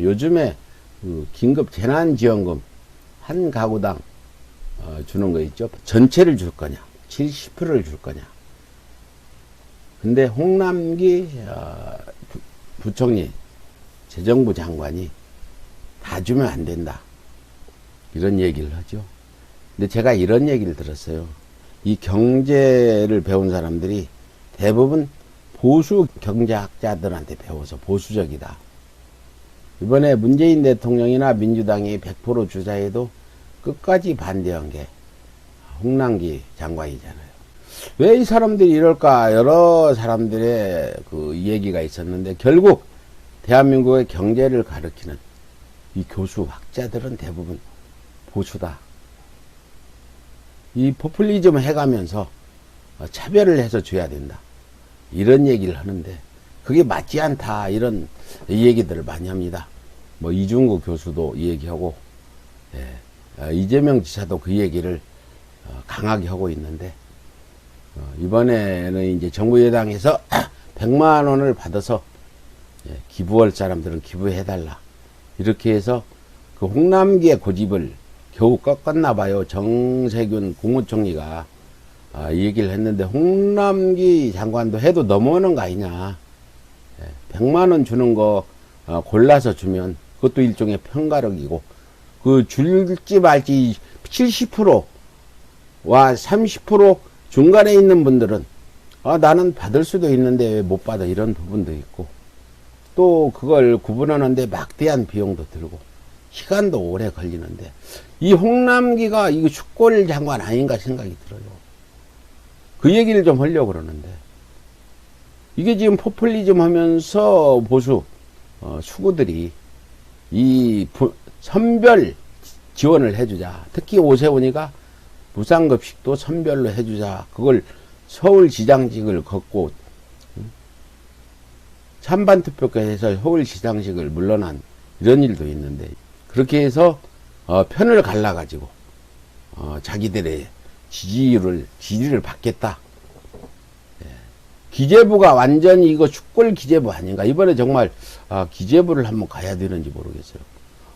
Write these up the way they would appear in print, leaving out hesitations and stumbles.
요즘에 그 긴급 재난지원금 한 가구당 주는 거 있죠. 전체를 줄 거냐, 70%를 줄 거냐. 근데 홍남기 부총리, 재정부 장관이 다 주면 안 된다, 이런 얘기를 하죠. 근데 제가 이런 얘기를 들었어요. 이 경제를 배운 사람들이 대부분 보수 경제학자들한테 배워서 보수적이다. 이번에 문재인 대통령이나 민주당이 100% 주자해도 끝까지 반대한 게 홍남기 장관이잖아요. 왜 이 사람들이 이럴까? 여러 사람들의 그 얘기가 있었는데, 결국 대한민국의 경제를 가르치는 이 교수, 학자들은 대부분 보수다. 이 포퓰리즘 해가면서 차별을 해서 줘야 된다, 이런 얘기를 하는데, 그게 맞지 않다, 이런 얘기들을 많이 합니다. 뭐 이중구 교수도 이 얘기하고, 이재명 지사도 그 얘기를 강하게 하고 있는데, 이번에는 이제 정부 여당에서 100만 원을 받아서 기부할 사람들은 기부해달라, 이렇게 해서 그 홍남기의 고집을 겨우 꺾었나 봐요. 정세균 국무총리가 이 얘기를 했는데, 홍남기 장관도 해도 넘어오는 거 아니냐. 100만 원 주는 거 골라서 주면 그것도 일종의 편가르기고, 그 줄지 말지 70%와 30% 중간에 있는 분들은 나는 받을 수도 있는데 왜 못 받아, 이런 부분도 있고, 또 그걸 구분하는데 막대한 비용도 들고 시간도 오래 걸리는데, 이 홍남기가 이거 축골 장관 아닌가 생각이 들어요. 그 얘기를 좀 하려고 그러는데, 이게 지금 포퓰리즘 하면서 보수 수구들이 이 선별 지원을 해주자, 특히 오세훈이가 무상급식도 선별로 해주자, 그걸 서울시장직을 걷고 찬반 투표까지 해서 서울시장직을 물러난 이런 일도 있는데, 그렇게 해서 편을 갈라가지고 자기들의 지지를 받겠다. 기재부가 완전히 이거 축골 기재부 아닌가? 이번에 정말 기재부를 한번 가야 되는지 모르겠어요.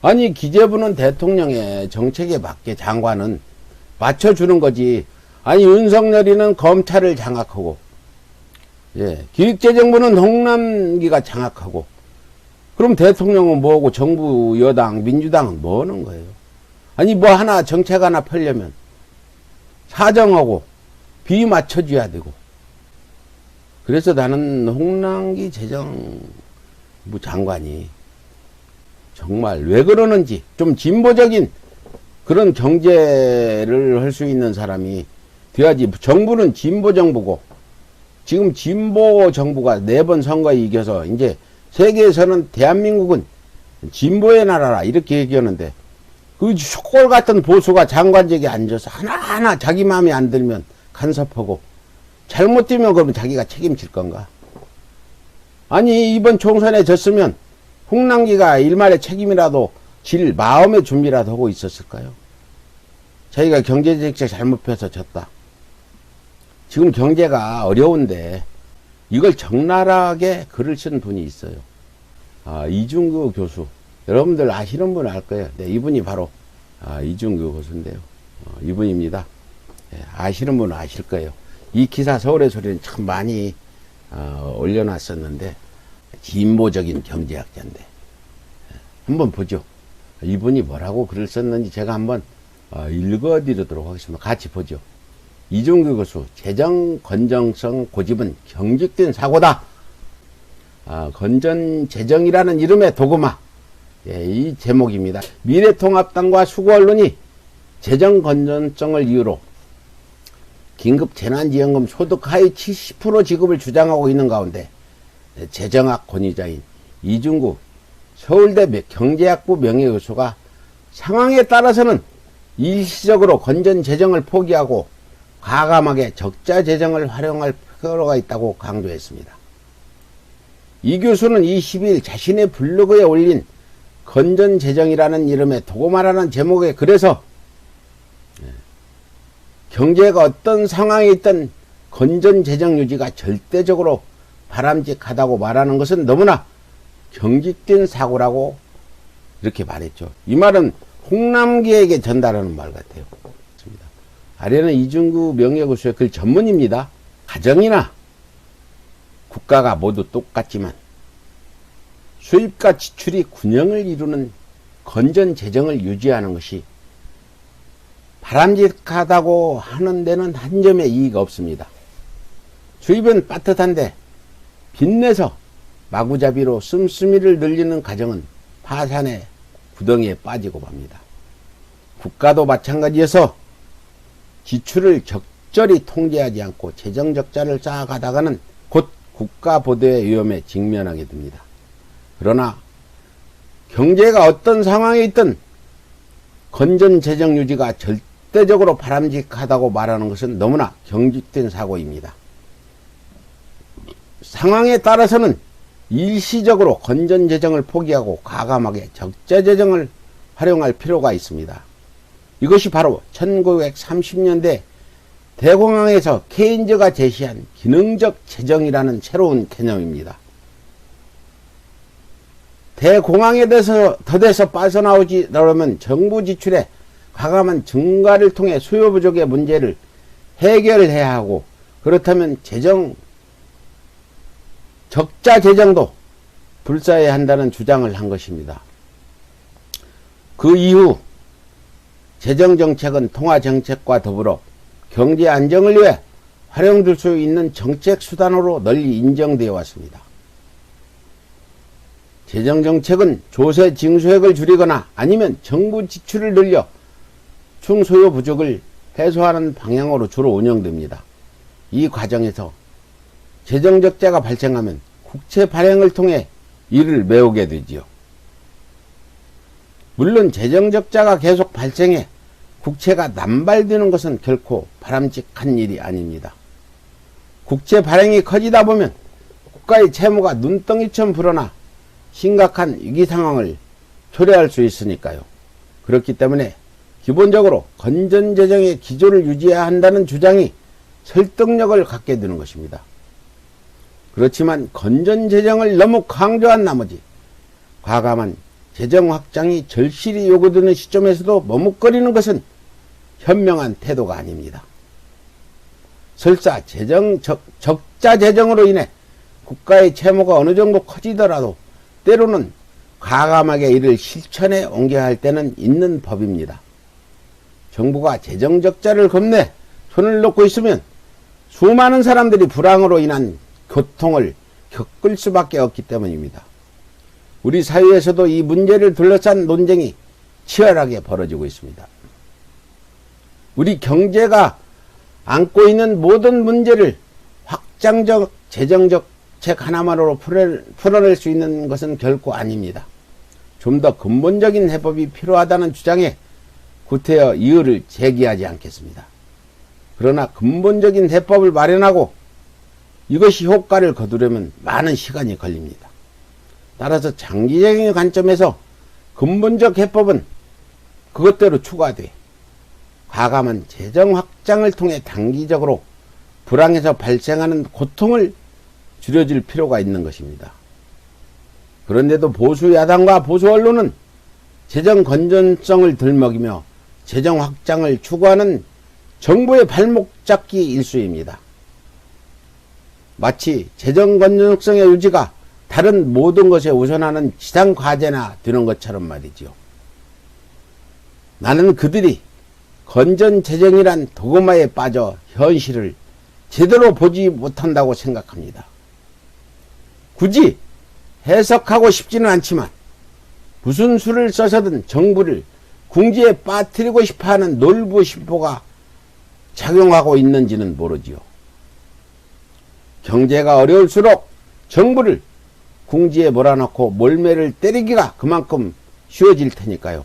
아니, 기재부는 대통령의 정책에 맞게 장관은 맞춰주는 거지. 아니, 윤석열이는 검찰을 장악하고, 기획재정부는 홍남기가 장악하고, 그럼 대통령은 뭐하고 정부, 여당, 민주당은 뭐 하는 거예요? 아니, 뭐 하나, 정책 하나 펴려면 사정하고 비 맞춰줘야 되고. 그래서 나는 홍남기 재정부 장관이 정말 왜 그러는지, 좀 진보적인 그런 경제를 할 수 있는 사람이 돼야지. 정부는 진보 정부고, 지금 진보 정부가 4번 선거에 이겨서 이제 세계에서는 대한민국은 진보의 나라라, 이렇게 얘기하는데, 그 슈골 같은 보수가 장관직에 앉아서 하나하나 자기 마음에 안 들면 간섭하고, 잘못되면 그러면 자기가 책임질 건가? 아니, 이번 총선에 졌으면 홍남기가 일말의 책임이라도 질 마음의 준비라도 하고 있었을까요? 자기가 경제정책 잘못 펴서 졌다. 지금 경제가 어려운데 이걸 적나라하게 글을 쓴 분이 있어요. 이중구 교수. 여러분들 아시는 분 알 거예요. 네, 이분이 바로 이중구 교수인데요. 이분입니다. 아시는 분은 아실 거예요. 이 기사 서울의 소리는 참 많이 올려놨었는데, 진보적인 경제학자인데, 한번 보죠. 이분이 뭐라고 글을 썼는지 제가 한번 읽어드리도록 하겠습니다. 같이 보죠. 이중규 교수, 재정 건전성 고집은 경직된 사고다. 건전 재정이라는 이름의 도구마. 이 제목입니다. 미래통합당과 수구언론이 재정 건전성을 이유로 긴급 재난지원금 소득 하위 70% 지급을 주장하고 있는 가운데, 재정학 권위자인 이중구 서울대 경제학부 명예교수가 상황에 따라서는 일시적으로 건전 재정을 포기하고 과감하게 적자 재정을 활용할 필요가 있다고 강조했습니다. 이 교수는 22일 자신의 블로그에 올린 건전 재정이라는 이름의 도구마라는 제목의 글에서 경제가 어떤 상황에 있든 건전 재정 유지가 절대적으로 바람직하다고 말하는 것은 너무나 경직된 사고라고 이렇게 말했죠. 이 말은 홍남기에게 전달하는 말 같아요. 아래는 이중구 명예교수의 글 전문입니다. 가정이나 국가가 모두 똑같지만 수입과 지출이 균형을 이루는 건전 재정을 유지하는 것이 바람직하다고 하는 데는 한 점의 이의가 없습니다. 수입은 빠듯한데 빚내서 마구잡이로 씀씀이를 늘리는 가정은 파산의 구덩이에 빠지고 맙니다. 국가도 마찬가지여서 지출을 적절히 통제하지 않고 재정적자를 쌓아가다가는 곧 국가보도의 위험에 직면하게 됩니다. 그러나 경제가 어떤 상황에 있든 건전 재정 유지가 절대적으로 바람직하다고 말하는 것은 너무나 경직된 사고입니다. 상황에 따라서는 일시적으로 건전 재정을 포기하고 과감하게 적자 재정을 활용할 필요가 있습니다. 이것이 바로 1930년대 대공황에서 케인즈가 제시한 기능적 재정이라는 새로운 개념입니다. 대공황에 더돼서 빠져나오려면 정부 지출의 과감한 증가를 통해 수요 부족의 문제를 해결해야 하고, 그렇다면 적자 재정도 불사해야 한다는 주장을 한 것입니다. 그 이후 재정정책은 통화정책과 더불어 경제 안정을 위해 활용될 수 있는 정책 수단으로 널리 인정되어 왔습니다. 재정정책은 조세 징수액을 줄이거나 아니면 정부 지출을 늘려 충소요 부족을 해소하는 방향으로 주로 운영됩니다. 이 과정에서 재정적자가 발생하면 국채 발행을 통해 이를 메우게 되지요. 물론 재정적자가 계속 발생해 국채가 남발되는 것은 결코 바람직한 일이 아닙니다. 국채 발행이 커지다 보면 국가의 채무가 눈덩이처럼 불어나 심각한 위기 상황을 초래할 수 있으니까요. 그렇기 때문에 기본적으로 건전재정의 기조를 유지해야 한다는 주장이 설득력을 갖게 되는 것입니다. 그렇지만 건전재정을 너무 강조한 나머지 과감한 재정 확장이 절실히 요구되는 시점에서도 머뭇거리는 것은 현명한 태도가 아닙니다. 설사 적자 재정으로 인해 국가의 채무가 어느 정도 커지더라도 때로는 과감하게 이를 실천에 옮겨야 할 때는 있는 법입니다. 정부가 재정적자를 겁내 손을 놓고 있으면 수많은 사람들이 불황으로 인한 고통을 겪을 수밖에 없기 때문입니다. 우리 사회에서도 이 문제를 둘러싼 논쟁이 치열하게 벌어지고 있습니다. 우리 경제가 안고 있는 모든 문제를 확장적 재정적 책 하나만으로 풀어낼 수 있는 것은 결코 아닙니다. 좀 더 근본적인 해법이 필요하다는 주장에 구태여 이의를 제기하지 않겠습니다. 그러나 근본적인 해법을 마련하고 이것이 효과를 거두려면 많은 시간이 걸립니다. 따라서 장기적인 관점에서 근본적 해법은 그것대로 추가돼 과감한 재정 확장을 통해 단기적으로 불황에서 발생하는 고통을 줄여줄 필요가 있는 것입니다. 그런데도 보수 야당과 보수 언론은 재정 건전성을 들먹이며 재정 확장을 추구하는 정부의 발목 잡기 일수입니다. 마치 재정 건전성의 유지가 다른 모든 것에 우선하는 지상 과제나 되는 것처럼 말이지요. 나는 그들이 건전 재정이란 도구마에 빠져 현실을 제대로 보지 못한다고 생각합니다. 굳이 해석하고 싶지는 않지만 무슨 수를 써서든 정부를 궁지에 빠뜨리고 싶어하는 놀부 심보가 작용하고 있는지는 모르지요. 경제가 어려울수록 정부를 궁지에 몰아넣고 몰매를 때리기가 그만큼 쉬워질 테니까요.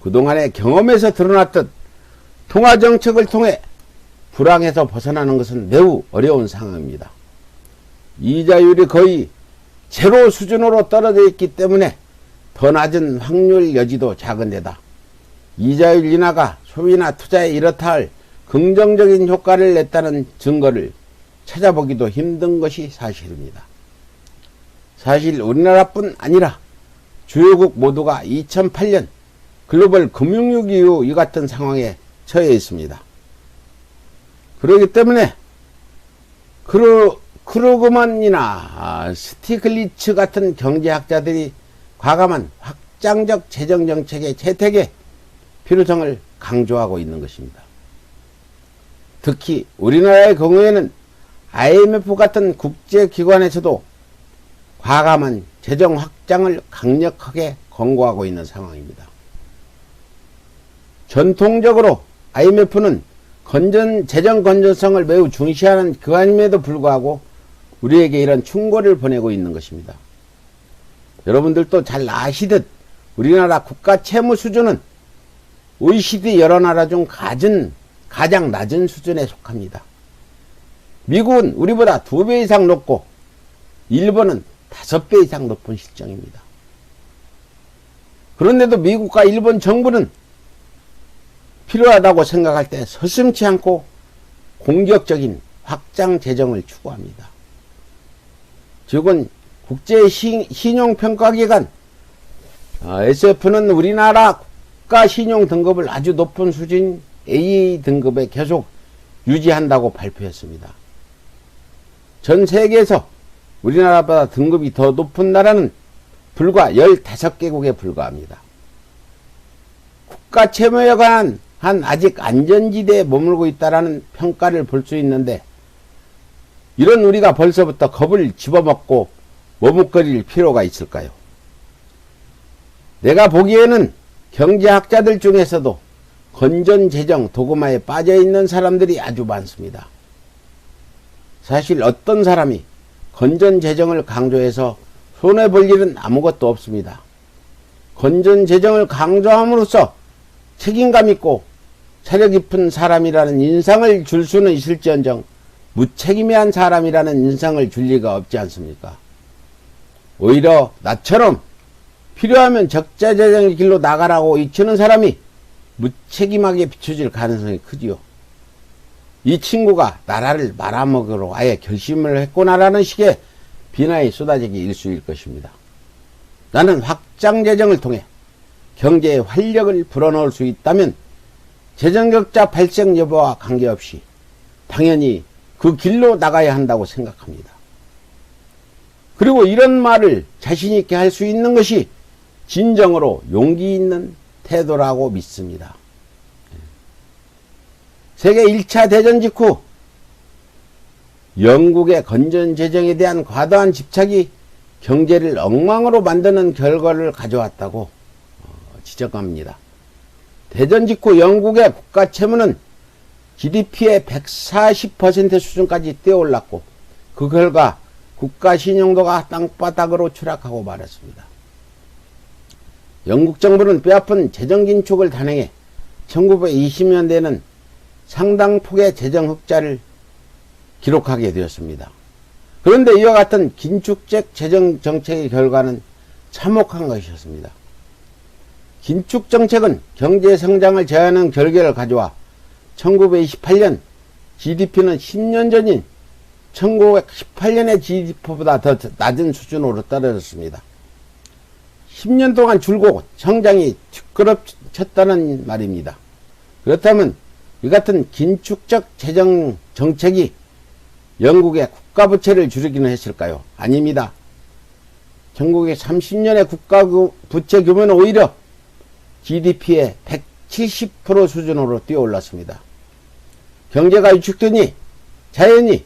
그동안의 경험에서 드러났듯 통화정책을 통해 불황에서 벗어나는 것은 매우 어려운 상황입니다. 이자율이 거의 제로 수준으로 떨어져 있기 때문에 더 낮은 확률 여지도 작은 데다 이자율 인하가 소비나 투자에 이렇다 할 긍정적인 효과를 냈다는 증거를 찾아보기도 힘든 것이 사실입니다. 사실 우리나라뿐 아니라 주요국 모두가 2008년 글로벌 금융위기 이후 이 같은 상황에 처해 있습니다. 그렇기 때문에 크루그만이나 스티글리츠 같은 경제학자들이 과감한 확장적 재정정책의 채택에 필요성을 강조하고 있는 것입니다. 특히 우리나라의 경우에는 IMF 같은 국제기관에서도 과감한 재정 확장을 강력하게 권고하고 있는 상황입니다. 전통적으로 IMF는 재정 건전성을 매우 중시하는 기관임에도 불구하고 우리에게 이런 충고를 보내고 있는 것입니다. 여러분들도 잘 아시듯 우리나라 국가 채무 수준은 OECD 여러 나라 중 가장 낮은 수준에 속합니다. 미국은 우리보다 2배 이상 높고 일본은 5배 이상 높은 실정입니다. 그런데도 미국과 일본 정부는 필요하다고 생각할 때 서슴지 않고 공격적인 확장 재정을 추구합니다. 즉은 국제신용평가기관 SF는 우리나라 국가 신용 등급을 아주 높은 수준 AA 등급에 계속 유지한다고 발표했습니다. 전 세계에서 우리나라보다 등급이 더 높은 나라는 불과 15개국에 불과합니다. 국가 채무에 관한 아직 안전지대에 머물고 있다라는 평가를 볼 수 있는데 이런 우리가 벌써부터 겁을 집어먹고 머뭇거릴 필요가 있을까요? 내가 보기에는 경제학자들 중에서도 건전재정 도구마에 빠져있는 사람들이 아주 많습니다. 사실 어떤 사람이 건전재정을 강조해서 손해볼 일은 아무것도 없습니다. 건전재정을 강조함으로써 책임감 있고 차려 깊은 사람이라는 인상을 줄 수는 있을지언정 무책임한 사람이라는 인상을 줄 리가 없지 않습니까? 오히려 나처럼 필요하면 적자재정의 길로 나가라고 외치는 사람이 무책임하게 비춰질 가능성이 크지요. 이 친구가 나라를 말아먹으러 아예 결심을 했구나라는 식의 비난이 쏟아지기 일쑤일 것입니다. 나는 확장재정을 통해 경제에 활력을 불어넣을 수 있다면 재정적자 발생 여부와 관계없이 당연히 그 길로 나가야 한다고 생각합니다. 그리고 이런 말을 자신있게 할 수 있는 것이 진정으로 용기 있는 태도라고 믿습니다. 세계 1차 대전 직후 영국의 건전재정에 대한 과도한 집착이 경제를 엉망으로 만드는 결과를 가져왔다고 지적합니다. 대전 직후 영국의 국가 채무는 GDP의 140% 수준까지 뛰어올랐고 그 결과 국가 신용도가 땅바닥으로 추락하고 말았습니다. 영국 정부는 뼈아픈 재정 긴축을 단행해 1920년대에는 상당 폭의 재정 흑자를 기록하게 되었습니다. 그런데 이와 같은 긴축적 재정 정책의 결과는 참혹한 것이었습니다. 긴축 정책은 경제 성장을 제한하는 결과를 가져와 1928년 GDP는 10년 전인 1918년의 GDP보다 더 낮은 수준으로 떨어졌습니다. 10년 동안 줄고 성장이 뒷걸음쳤다는 말입니다. 그렇다면 이 같은 긴축적 재정 정책이 영국의 국가부채를 줄이기는 했을까요? 아닙니다. 전국의 30년의 국가부채 규모는 오히려 GDP의 170% 수준으로 뛰어올랐습니다. 경제가 위축되니 자연히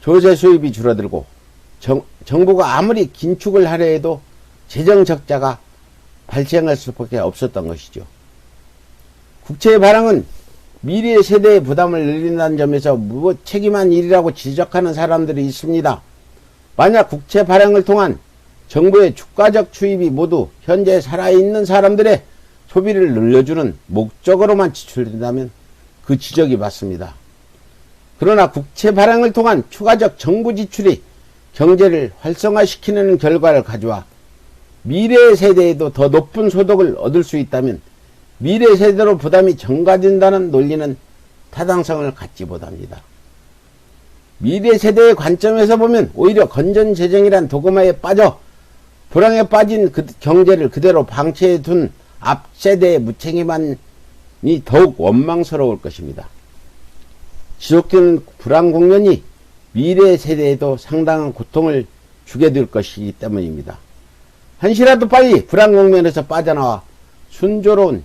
조세 수입이 줄어들고 정부가 아무리 긴축을 하려 해도 재정 적자가 발생할 수밖에 없었던 것이죠. 국채의 발행은 미래 세대의 부담을 늘린다는 점에서 무책임한 일이라고 지적하는 사람들이 있습니다. 만약 국채 발행을 통한 정부의 주가적 추입이 모두 현재 살아있는 사람들의 소비를 늘려주는 목적으로만 지출된다면 그 지적이 맞습니다. 그러나 국채 발행을 통한 추가적 정부 지출이 경제를 활성화시키는 결과를 가져와 미래 세대에도 더 높은 소득을 얻을 수 있다면 미래 세대로 부담이 전가된다는 논리는 타당성을 갖지 못합니다. 미래 세대의 관점에서 보면 오히려 건전재정이란 도구마에 빠져 불황에 빠진 그 경제를 그대로 방치해 둔 앞세대의 무책임함이 더욱 원망스러울 것입니다. 지속되는 불황 국면이 미래 세대에도 상당한 고통을 주게 될 것이기 때문입니다. 한시라도 빨리 불황 국면에서 빠져나와 순조로운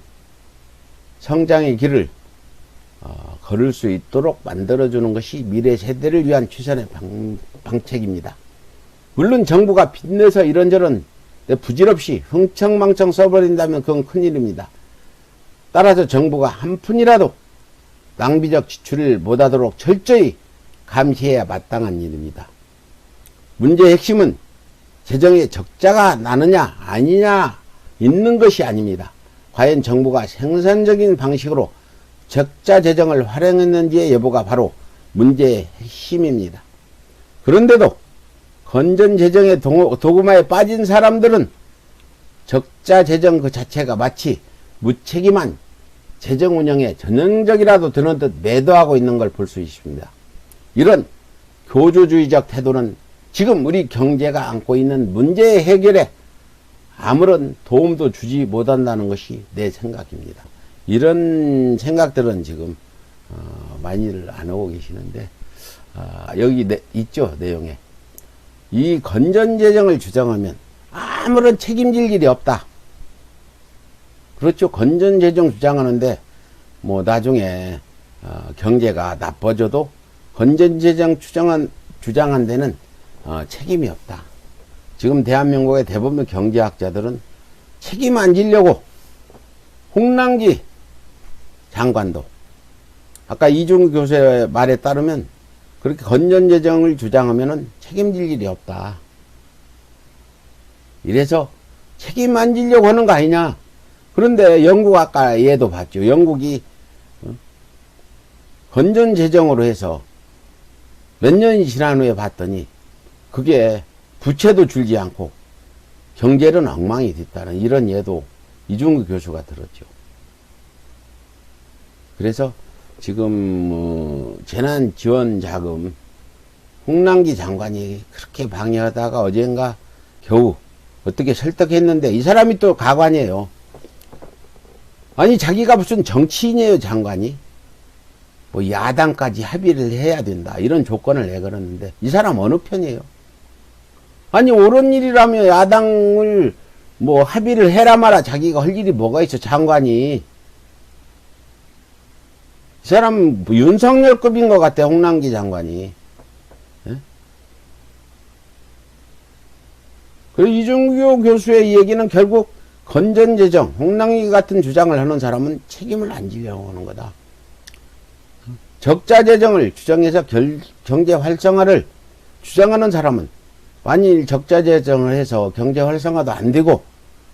성장의 길을 걸을 수 있도록 만들어주는 것이 미래 세대를 위한 최선의 방책입니다. 물론 정부가 빚내서 이런저런 부질없이 흥청망청 써버린다면 그건 큰일입니다. 따라서 정부가 한 푼이라도 낭비적 지출을 못하도록 철저히 감시해야 마땅한 일입니다. 문제의 핵심은 재정에 적자가 나느냐 아니냐 있는 것이 아닙니다. 과연 정부가 생산적인 방식으로 적자 재정을 활용했는지의 여부가 바로 문제의 핵심입니다. 그런데도 건전 재정의 도구마에 빠진 사람들은 적자 재정 그 자체가 마치 무책임한 재정 운영에 전형적이라도 드는 듯 매도하고 있는 걸 볼 수 있습니다. 이런 교조주의적 태도는 지금 우리 경제가 안고 있는 문제의 해결에 아무런 도움도 주지 못한다는 것이 내 생각입니다. 이런 생각들은 지금 많이들 안 하고 계시는데 여기 있죠, 내용에. 이 건전재정을 주장하면 아무런 책임질 일이 없다. 그렇죠. 건전재정 주장하는데 뭐 나중에 경제가 나빠져도 건전재정 주장한 데는 책임이 없다. 지금 대한민국의 대부분 경제학자들은 책임 안 지려고 홍남기 장관도 아까 이중규 교수의 말에 따르면 그렇게 건전재정을 주장하면은 책임질 일이 없다. 이래서 책임 안 지려고 하는 거 아니냐. 그런데 영국 아까 얘도 봤죠. 영국이 건전재정으로 해서 몇 년이 지난 후에 봤더니 그게 부채도 줄지 않고 경제는 엉망이 됐다는 이런 예도 이중규 교수가 들었죠. 그래서 지금 재난지원자금 홍남기 장관이 그렇게 방해하다가 어젠가 겨우 어떻게 설득했는데 이 사람이 또 가관이에요. 아니 자기가 무슨 정치인이에요, 장관이. 뭐 야당까지 합의를 해야 된다 이런 조건을 내걸었는데 이 사람 어느 편이에요? 아니 옳은 일이라며 야당을 뭐 합의를 해라 마라 자기가 할 일이 뭐가 있어, 장관이. 이 사람 윤석열급인 것 같아, 홍남기 장관이. 예? 그리고 이중규 교수의 얘기는 결국 건전재정, 홍남기 같은 주장을 하는 사람은 책임을 안 지려고 하는 거다. 적자재정을 주장해서 경제 활성화를 주장하는 사람은 만일 적자재정을 해서 경제 활성화도 안 되고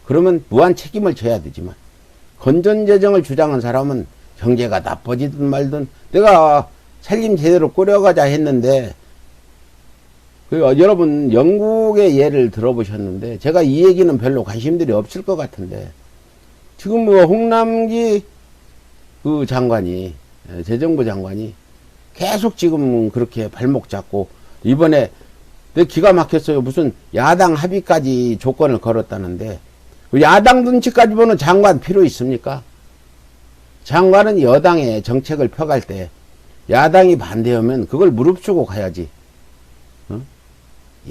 그러면 무한 책임을 져야 되지만 건전재정을 주장한 사람은 경제가 나빠지든 말든 내가 살림 제대로 꾸려가자 했는데 여러분 영국의 예를 들어보셨는데 제가 이 얘기는 별로 관심들이 없을 것 같은데 지금 뭐 홍남기 그 장관이 재정부 장관이 계속 지금 그렇게 발목 잡고 이번에 내 기가 막혔어요. 무슨 야당 합의까지 조건을 걸었다는데 야당 눈치까지 보는 장관 필요 있습니까? 장관은 여당의 정책을 펴갈 때 야당이 반대하면 그걸 무릅쓰고 가야지.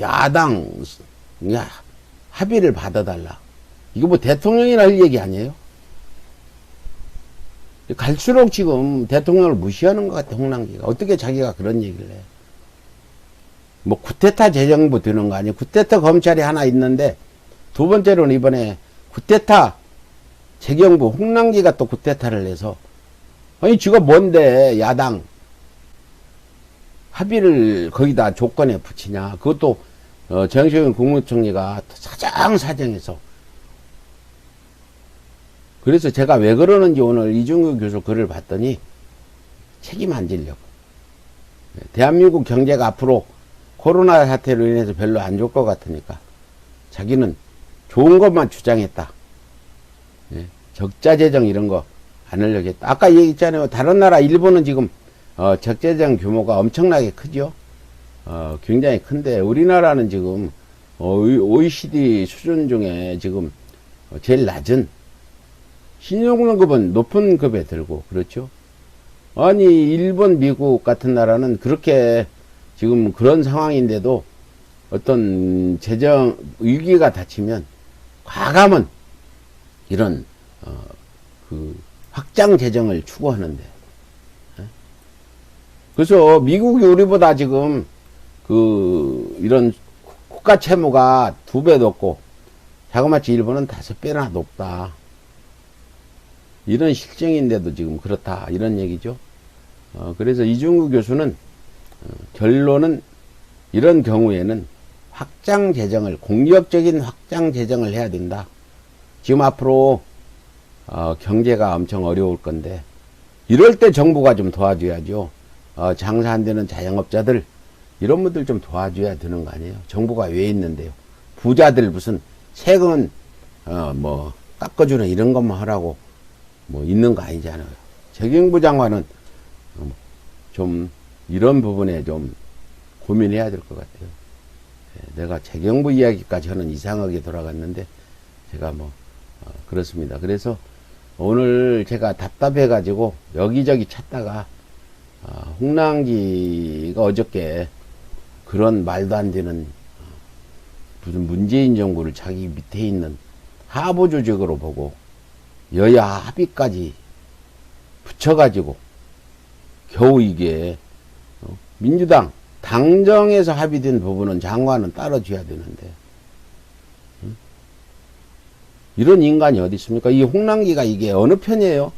야당 합의를 받아달라. 이거 뭐 대통령이나 할 얘기 아니에요? 갈수록 지금 대통령을 무시하는 것 같아, 홍남기가. 어떻게 자기가 그런 얘기를 해. 뭐 쿠데타 재정부 되는 거 아니에요? 쿠데타 검찰이 하나 있는데 두 번째로는 이번에 쿠데타 재경부 홍남기가 또 쿠데타를 해서 아니 지가 뭔데 야당 합의를 거기다 조건에 붙이냐. 그것도 정세균 국무총리가 사정사정해서. 그래서 제가 왜 그러는지 오늘 이중규 교수 글을 봤더니 책임 안 지려고. 대한민국 경제가 앞으로 코로나 사태로 인해서 별로 안 좋을 것 같으니까 자기는 좋은 것만 주장했다. 적자재정 이런 거 안 하려고 했다. 아까 얘기했잖아요. 다른 나라 일본은 지금 적자재정 규모가 엄청나게 크죠. 굉장히 큰데 우리나라는 지금 OECD 수준 중에 지금 제일 낮은 신용등급은 높은 급에 들고 그렇죠. 아니 일본, 미국 같은 나라는 그렇게 지금 그런 상황인데도 어떤 재정 위기가 닥치면 과감한 이런 그 확장 재정을 추구하는데, 그래서 미국이 우리보다 지금 그 이런 국가 채무가 2배 높고 자그마치 일본은 5배나 높다. 이런 실정인데도 지금 그렇다 이런 얘기죠. 그래서 이중구 교수는 결론은 이런 경우에는 확장 재정을, 공격적인 확장 재정을 해야 된다. 지금 앞으로 경제가 엄청 어려울 건데 이럴 때 정부가 좀 도와줘야죠. 장사 안 되는 자영업자들 이런 분들 좀 도와줘야 되는 거 아니에요. 정부가 왜 있는데요. 부자들 무슨 세금은 뭐 깎아주는 이런 것만 하라고 뭐 있는 거 아니잖아요. 재경부 장관은 좀 이런 부분에 좀 고민해야 될 것 같아요. 내가 재경부 이야기까지 하는 이상하게 돌아갔는데 제가 뭐 그렇습니다. 그래서 오늘 제가 답답해 가지고 여기저기 찾다가 홍남기가 어저께 그런 말도 안 되는 무슨 문재인 정부를 자기 밑에 있는 하부 조직으로 보고 여야 합의까지 붙여가지고 겨우 이게 민주당 당정에서 합의된 부분은 장관은 따라줘야 되는데 이런 인간이 어디 있습니까? 이 홍남기가 이게 어느 편이에요?